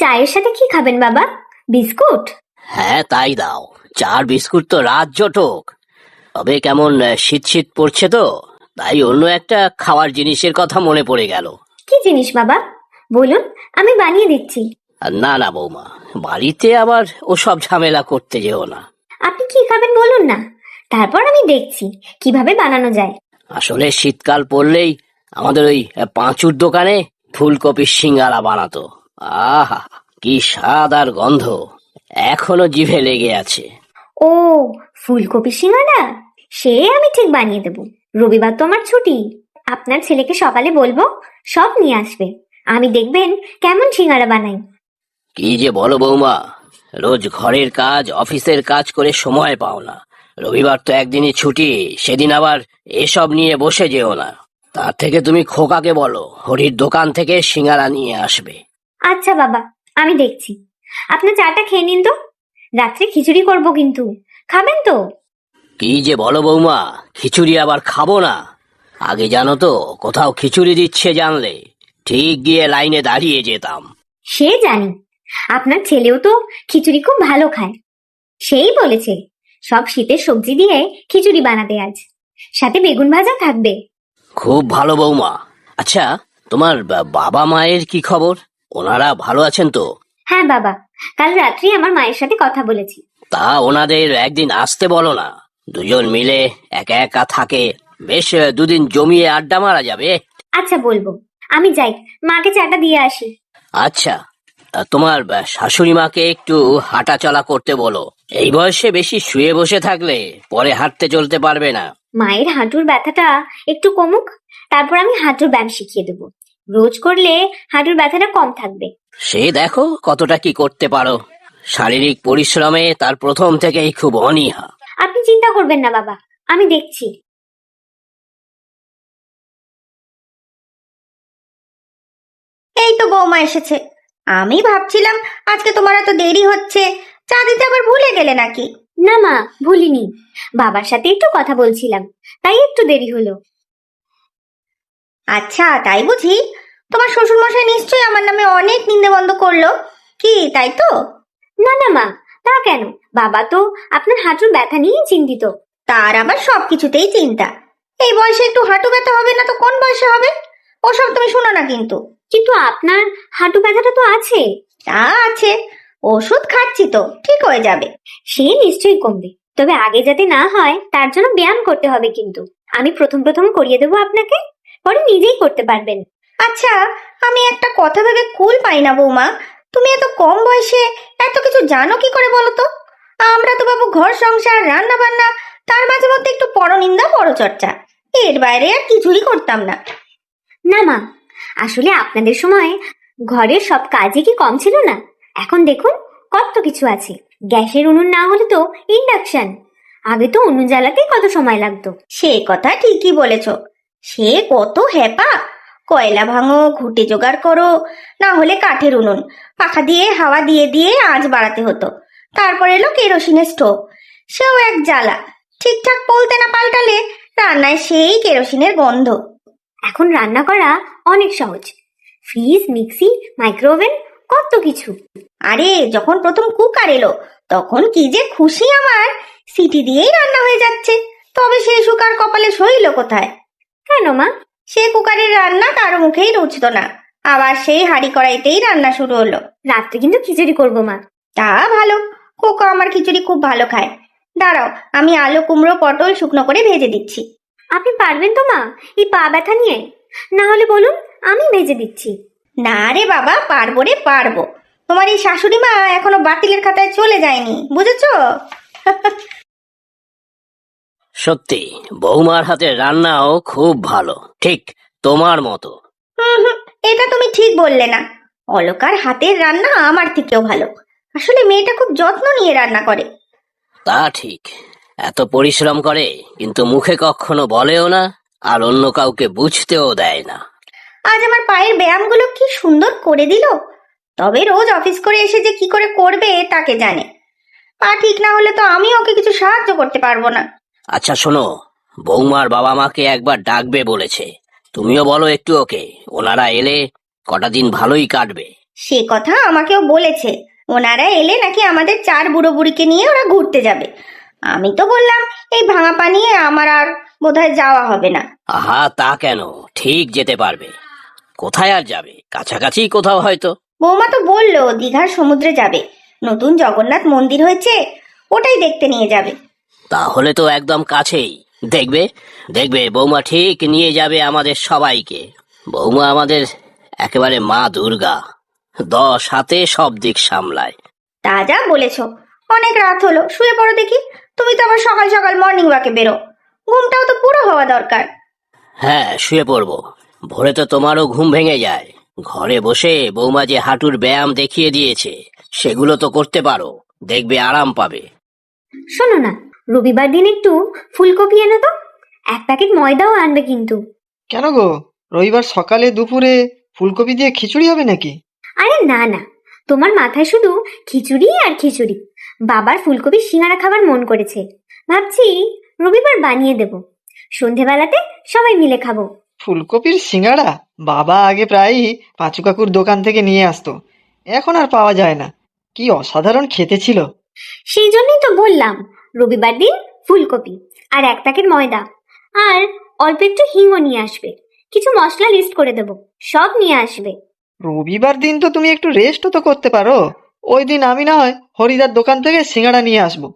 চায়ের সাথে কি খাবেন বাবা? বিস্কুট? হ্যাঁ তাই দাও, চার বিস্কুট তো রাত জটক। তবে কেমন শীত শীত পড়ছে তো, তাই অন্য একটা খাওয়ার জিনিসের কথা মনে পড়ে গেল। কি জিনিস বাবা? বলুন, আমি বানিয়ে দিচ্ছি। না না বৌমা, বাড়িতে আবার ওসব ঝামেলা করতে যেও না। আপনি কি খাবেন বলুন না, তারপর আমি দেখছি কিভাবে বানানো যায়। আসলে শীতকাল পড়লেই আমাদের ওই পাঁচুর দোকানে ফুলকপির সিঙ্গারা বানাতো। আহা, কি স্বাদ আর গন্ধ, এখনো জিভে লেগে আছে। ও, ফুলকপি সিঙ্গাড়া? সে আমি ঠিক বানিয়ে দেব। রবিবার তো আমার ছুটি। আপনার ছেলেকে সকালে বলবো, সব নিয়ে আসবে। আমি দেখবেন কেমন সিঙ্গাড়া বানাই। কি যে বলো বৌমা, রোজ ঘরের কাজ অফিসের কাজ করে সময় পাও না, রবিবার তো একদিনই ছুটি, সেদিন আবার এসব নিয়ে বসে যেও না। তার থেকে তুমি খোকাকে বলো হরির দোকান থেকে সিঙ্গারা নিয়ে আসবে। আচ্ছা বাবা, আমি দেখছি। আপনার চাটা খেয়ে নিন তো, রাত্রে খিচুড়ি করব কিন্তু। খাবেন তো? কি যে বলো বৌমা, খিচুড়ি আবার খাবো না? আগে জানো তো, কোথাও খিচুড়ি দিচ্ছে জানলে ঠিক গিয়ে লাইনে দাঁড়িয়ে যেতাম। সে জানি, আপনার ছেলেও তো খিচুড়ি খুব ভালো খায়। সেই বলেছে সব শীতের সবজি দিয়ে খিচুড়ি বানাতে আজ, সাথে বেগুন ভাজা থাকবে। খুব ভালো বৌমা। আচ্ছা, তোমার বাবা মায়ের কি খবর? ওনারা ভালো আছেন তো? হ্যাঁ বাবা, কাল রাত্রি আমার মায়ের সাথে কথা বলেছি। তা ওনাদের একদিন আসতে বলো না, দুজন মিলে একা একা থাকে, বেশ দুদিন জমিয়ে আড্ডা মারা যাবে। আচ্ছা বলবো, আমি যাই, মাকে চাটা দিয়ে আসি। আচ্ছা, তোমার শাশুড়ি মাকে একটু হাঁটা চলা করতে বলো। এই বয়সে বেশি শুয়ে বসে থাকলে পরে হাঁটতে চলতে পারবে না। মায়ের হাঁটুর ব্যথাটা একটু কমুক, তারপর আমি হাঁটুর ব্যায়াম শিখিয়ে দেবো। রোজ করলে হাঁটুর ব্যথাটা কম থাকবে। সে দেখো কতটা কি করতে পারো। শারীরিক পরিশ্রমে তার প্রথম থেকেই খুব অনীহা। আপনি চিন্তা করবেন না বাবা, আমি দেখছি। এই তো বৌমা এসেছে। আমি ভাবছিলাম আজকে তোমার এত দেরি হচ্ছে, চা দিতে আবার ভুলে গেলে নাকি? না মা, ভুলিনি। বাবার সাথে একটু কথা বলছিলাম, তাই একটু দেরি হলো। আচ্ছা তাই বুঝি? তোমার শ্বশুর মশাই নিশ্চয়ই আমার নামে অনেক নিন্দে বন্ধ করলো, কি তাই তো? না না মা, তা কেন? বাবা তো আপনার হাঁটুর ব্যথা নিয়েই চিন্তিত। তার আবার সবকিছুতেই চিন্তা। এই বয়সে একটু হাঁটু ব্যথা হবে না তো কোন বয়সে হবে? ওসব তুমি শোনো না কিন্তু। কিন্তু আপনার হাঁটু ব্যথাটা তো আছে। তা আছে, ওষুধ খাচ্ছি তো, ঠিক হয়ে যাবে। সে নিশ্চয়ই কমবে, তবে আগে যাতে না হয় তার জন্য ব্যায়াম করতে হবে কিন্তু। আমি প্রথম প্রথম করিয়ে দেবো আপনাকে, পরে নিজেই করতে পারবেন। আচ্ছা, আমি একটা কথা ভেবে কুল পাই না বৌমা, তুমি এত কম বয়সে এত কিছু জানো কি করে বলো তো? আমরা তো বাবু ঘর সংসার রান্না বান্না, তার মাঝে মধ্যে একটু পরনিন্দা পরচর্চা, এর বাইরে আর কিছুই করতাম না। না মা, আসলে আপনাদের সময় ঘরের সব কাজই কি কম ছিল না? এখন দেখুন কত কিছু আছে। গ্যাসের উনুন না হলে তো ইন্ডাকশন। আগে তো উনুন জ্বালাতেই কত সময় লাগতো। সে কথা ঠিকই বলেছ, সে কত হ্যাপা। কয়লা ভাঙো, ঘুঁটে জোগাড় করো, না হলে কাঠের উনুন, পাখা দিয়ে হাওয়া দিয়ে দিয়ে আঁচ বাড়াতে হতো। তারপর এলো কেরোসিনের স্টোভ, সেও এক জ্বালা। ঠিকঠাক বলতে না পাল্টালে রান্নায় সেই কেরোসিনের গন্ধ। এখন রান্না করা অনেক সহজ। ফ্রিজ, মিক্সি, মাইক্রোওভেন, কত কিছু। আরে যখন প্রথম কুকার এলো তখন কি যে খুশি আমার, সিটি দিয়েই রান্না হয়ে যাচ্ছে। তবে সেই সুকার কপালে সইল কোথায়? কেন মা? সে কুকারের রান্না কারো মুখেই রুচতো না, আবার সেই হাঁড়ি কড়াইতেই রান্না শুরু হলো। রাত্রে কিন্তু খিচুড়ি করবো মা। তা ভালো, কোকো আমার খিচুড়ি খুব ভালো খায়। দাঁড়াও, আমি আলু কুমড়ো পটল শুকনো করে ভেজে দিচ্ছি। আপনি পারবেন তো মা এই পা ব্যথা নিয়ে? না হলে বলুন, আমি ভেজে দিচ্ছি। না রে বাবা, পারবো রে পারবো। তোমার এই শাশুড়ি মা এখনো বাতিলের খাতায় চলে যায়নি, বুঝেছো? সত্যি বৌমার হাতের রান্নাও খুব ভালো, ঠিক তোমার মতো। হুম হুম, এটা তুমি ঠিক বললে না। অলকার হাতের রান্না আমার থেকেও ভালো। আসলে মেয়েটা খুব যত্ন নিয়ে রান্না করে। তা ঠিক, এত পরিশ্রম করে কিন্তু মুখে কখনো বলেও না, আর অন্য কাউকে বুঝতেও দেয় না। আজ আমার পায়ের ব্যায়ামগুলো কি সুন্দর করে দিল। তবে রোজ অফিস করে এসে যে কি করে করবে তাকে জানে। পা ঠিক না হলে তো আমি ওকে কিছু সাহায্য করতে পারবো না। আচ্ছা শোনো, বৌমার বাবা মাকে একবার ডাকবে বলেছে, তুমিও বলো একটু ওকে, ওনারা এলে কটা দিন ভালোই কাটবে। সে কথা আমাকেও বলেছে, ওনারা এলে নাকি আমাদের 4 বুড়ো বুড়িকে নিয়ে ওরা ঘুরতে যাবে। আমি তো বললাম এই ভাঙা পানিয়ে আমার আর বোধহয় যাওয়া হবে না। আহা, তা কেন, ঠিক যেতে পারবে। কোথায় আর যাবে, কাছাকাছি কোথাও হয়তো। বৌমা তো বললো দীঘার সমুদ্রে যাবে, নতুন জগন্নাথ মন্দির হয়েছে, ওটাই দেখতে নিয়ে যাবে। তাহলে তো একদম কাছেই। দেখবে দেখবে বৌমা ঠিক নিয়ে যাবে আমাদের সবাইকে। বৌমা আমাদের একেবারে মা দুর্গা, 10 হাতে সব দিক সামলায়। তা যা বলেছ। অনেক রাত হলো, শুয়ে পড়ো দেখি। তুমি তো আবার সকাল সকাল মর্নিং ওয়াকে বেরো, ঘুমটাও তো পুরো হওয়া দরকার। হ্যাঁ, শুয়ে পড়বো। ভোরে তো তোমারও ঘুম ভেঙে যায়। ঘরে বসে বৌমা যে হাঁটুর ব্যায়াম দেখিয়ে দিয়েছে, সেগুলো তো করতে পারো, দেখবে আরাম পাবে। শোনো না, রবিবার দিন একটু ফুলকপি এনে তো, 1 প্যাকেট ময়দাও আনবে কিন্তু। কেন গো, রবিবার সকালে দুপুরে ফুলকপি দিয়ে খিচুড়ি হবে নাকি? আরে না না, তোমার মাথায় শুধু খিচুড়ি আর খিচুড়ি। বাবার ফুলকপি সিঙ্গারা খাবার মন করেছে, ভাবছি রবিবার বানিয়ে দেব, সন্ধেবেলাতে সবাই মিলে খাবো। ফুলকপির সিঙ্গাড়া? বাবা আগে প্রায়ই পাঁচু কাকুর দোকান থেকে নিয়ে আসতো, এখন আর পাওয়া যায় না। কি অসাধারণ খেতে ছিল! সেই জন্যই তো বললাম, রবিবার দিন ফুলকপি আর 1 প্যাকেট ময়দা, আর অল্প একটু হিংও নিয়ে আসবে, কিছু মশলা লিস্ট করে দেবো, সব নিয়ে আসবে। রবিবার দিন তো তুমি একটু রেস্টও তো করতে পারো। ওই দিন আমি না হয় হরিদার দোকান থেকে সিঙ্গাড়া নিয়ে আসবো।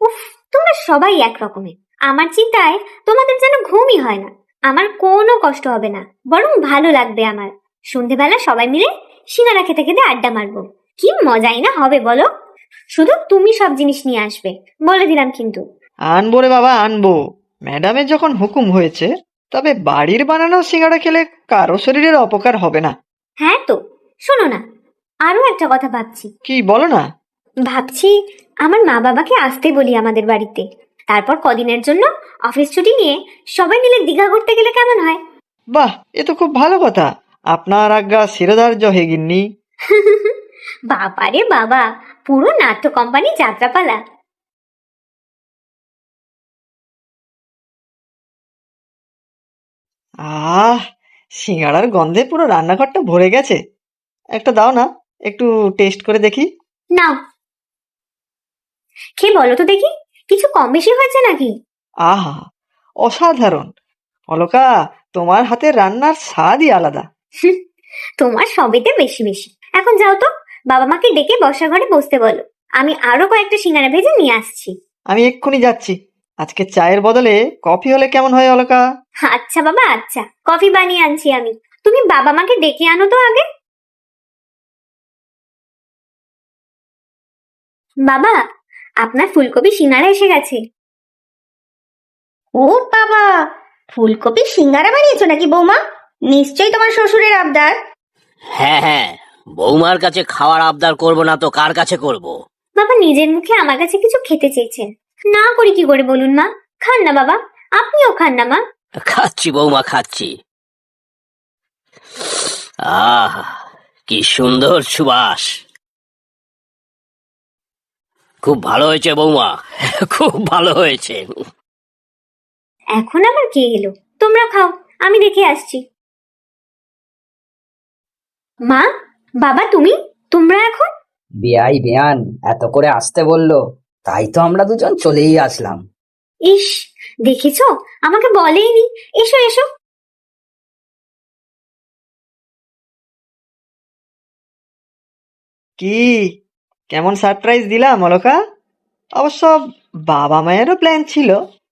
উফ, তোমরা সবাই এক রকমের। আমার চিন্তায় তোমাদের যেন ঘুমই হয় না। আমার কোনো কষ্ট হবে না, বরং ভালো লাগবে আমার। সন্ধেবেলা সবাই মিলে সিঙ্গারা খেতে খেতে আড্ডা মারবো, কি মজাই না হবে বলো। শুধু তুমি সব জিনিস নিয়ে আসবে, বলে দিলাম কিন্তু। আনবো রে বাবা, আনবো। ম্যাডামের যখন হুকুম হয়েছে, তবে বাড়ির বানানো সিঙ্গাড়া খেলে কারো শরীরের অপকার হবে না। হ্যাঁ তো, শোনো না, আরো একটা কথা ভাবছি। কি বলো না? ভাবছি আমার মা বাবাকে আসতে বলি আমাদের বাড়িতে, তারপর কদিনের জন্য অফিস ছুটি নিয়ে সবাই মিলে দীঘা ঘুরতে গেলে কেমন হয়? বাহ, এ তো খুব ভালো কথা। আপনার আজ্ঞা শিরোধার্য হে গিন্নি। বাবারে বাবা, পুরো নাট্য কোম্পানি যাত্রাপালা। আহ, সিঙ্গাড়ার গন্ধে পুরো রান্নাঘরটা ভরে গেছে। একটা দাও না, একটু টেস্ট করে দেখি। নাও, খেয়ে বলো তো দেখি, কিছু কম বেশি হয়েছে নাকি? আহা, অসাধারণ! অলকা, তোমার হাতের রান্নার স্বাদই আলাদা। হুঁ, তোমার সবেতে বেশি বেশি। এখন যাও তো, বাবা মাকে ডেকে বসা ঘরে বসতে বলো, আমি আরো কয়েকটা সিঙ্গারা ভেজে নিয়ে আসছি। আমি এক্ষুনি যাচ্ছি। আজকে চায়ের বদলে কফি হলে কেমন হয় অলকা? আচ্ছা বাবা, আচ্ছা, কফি বানিয়ে আনছি আমি, তুমি বাবা মাকে ডেকে আনো তো আগে। বাবা, আপনার ফুলকপি সিঙ্গারা এসে গেছে। ও বাবা, ফুলকপি সিঙ্গারা বানিয়েছো নাকি বৌমা? নিশ্চয়ই তোমার শ্বশুরের আবদার। হ্যাঁ হ্যাঁ, বৌমার কাছে খাওয়ার আবদার করব না তো কার কাছে করব? বাবা নিজের মুখে আমার কাছে কিছু খেতে চেয়েছেন, না করি কি করে বলুন মা? খান না বাবা, আপনিও খান না মা। খাচ্ছি বৌমা, খাচ্ছি। আহ, কি সুন্দর সুবাস! খুব ভালো হয়েছে বৌমা, খুব ভালো হয়েছে। এখন আবার কে এলো? তোমরা খাও, আমি দেখে আসছি। মা, বাবা, তোমরা এখন? বেয়াই বেয়ান এত করে আসতে বললো, তাই তো আমরা দুজন চলেই আসলাম। ইস, দেখেছো, আমাকে বলেইনি। এসো এসো। কি, কেমন সারপ্রাইজ দিলাম অলকা? অবশ্য বাবা মায়েরও প্ল্যান ছিল।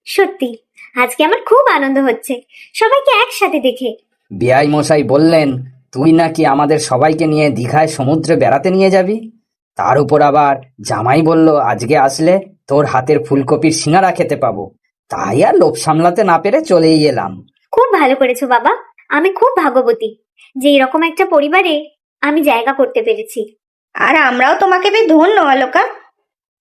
সত্যি আজকে আমার খুব আনন্দ হচ্ছে, সবাইকে একসাথে দেখে। বেয়াই মশাই বললেন তুই নাকি আমাদের সবাইকে নিয়ে দীঘায় সমুদ্রে বেড়াতে নিয়ে যাবি। তার উপর আবার জামাই বলল আজকে আসলে তোর হাতের ফুলকপির সিঙ্গারা খেতে পাবো। তাই আর লোভ সামলাতে না পেরে চলেই এলাম। খুব ভালো করেছো বাবা, আমি খুব ভাগ্যবতী যে এরকম একটা পরিবারে আমি জায়গা করতে পেরেছি। আর আমরাও তোমাকে বেশ ধন্য অলকা।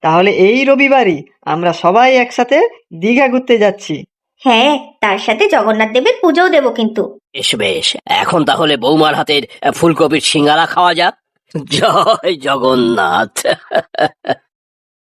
তাহলে এই রবিবারই আমরা সবাই একসাথে দীঘা ঘুরতে যাচ্ছি। হ্যাঁ, তার সাথে জগন্নাথ দেবের পুজোও দেবো কিন্তু। বেশ বেশ, এখন তাহলে বৌমার হাতের ফুলকপির সিঙ্গারা খাওয়া যাক। জয় জগন্নাথ।